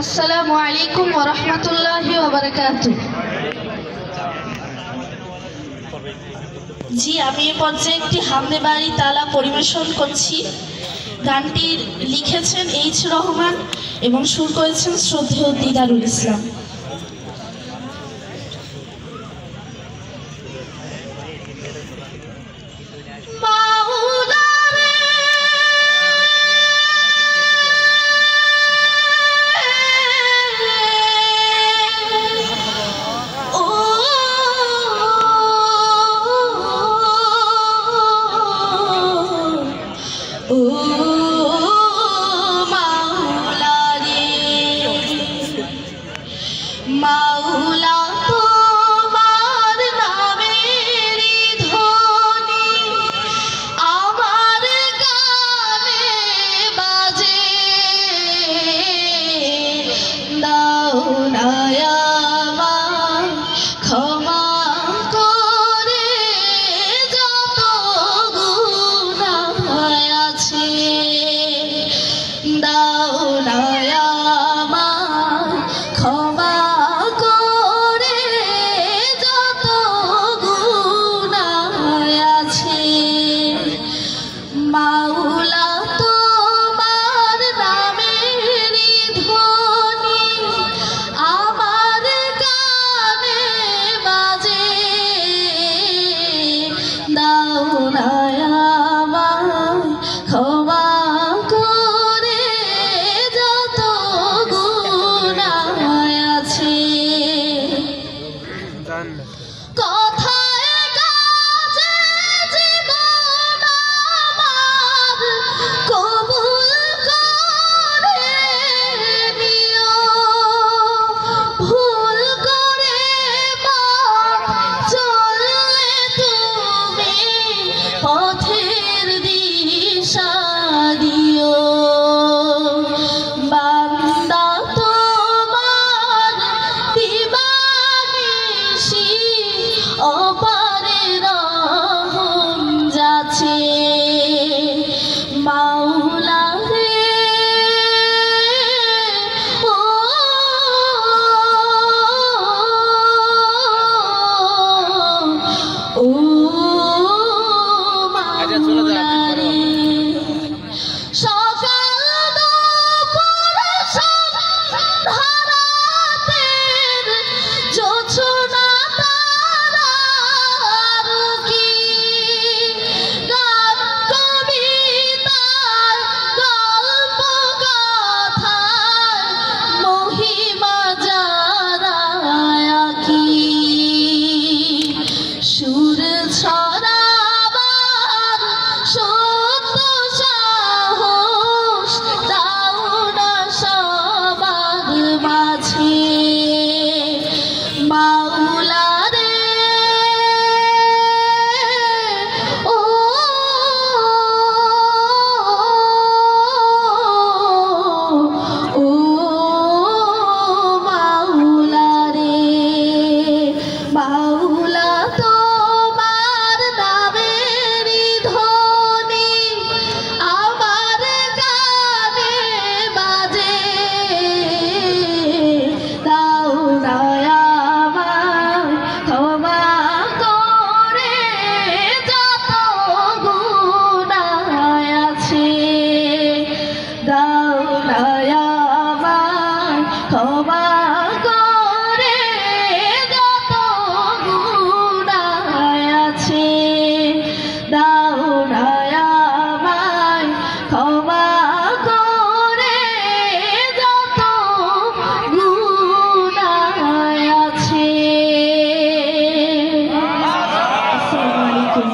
আসসালামু আলাইকুম ওয়া রাহমাতুল্লাহি ওয়া বারাকাতুহু। জি, আমি এই পর্যায়ে একটি হামদে বাড়ি তালা পরিবেশন করছি। গানটি লিখেছেন এইচ রহমান এবং সুর করেছেন শ্রদ্ধেয় দিদারুল ইসলাম। মাওলা তোমার নামেরই ধ্বনি আমার কানে বাজে, দাও না আমায় ক্ষমা করে যত গুনাহ আছে, দাও না আমায় ক্ষমা করে যত গুনাহ আছে। মাওলা তোমার নামেরই ধ্বনি আমার কানে বাজে, দাও না আমায় ক্ষমা করে যত গুনাহ আছে। কথায় কাজে জীবন আমার কবুল করে নিও, ভুল করে চললে তুমি পথের দিশা দিও। বান্দা তোমার দিবানিশি অপারে রহম যাচ্ছে, মাওলা রে ও ও মাওলা রে। সকাল দুপুর সন্ধ্যা রাতের জোছনা তারার কি গান কবিতার গল্প কথার মহিমা যারা কি সুর ছড়াবার সত্য সাহস দাও না সবার মাঝে, মাওলা রে ও ও মাওলা রে। মাওলা তোমার নামেরই ধ্বনি আমার কানে বাজে, দাও না আমায় ক্ষমা করে যত গুনাহ আছে, দাও না আমায় ক্ষমা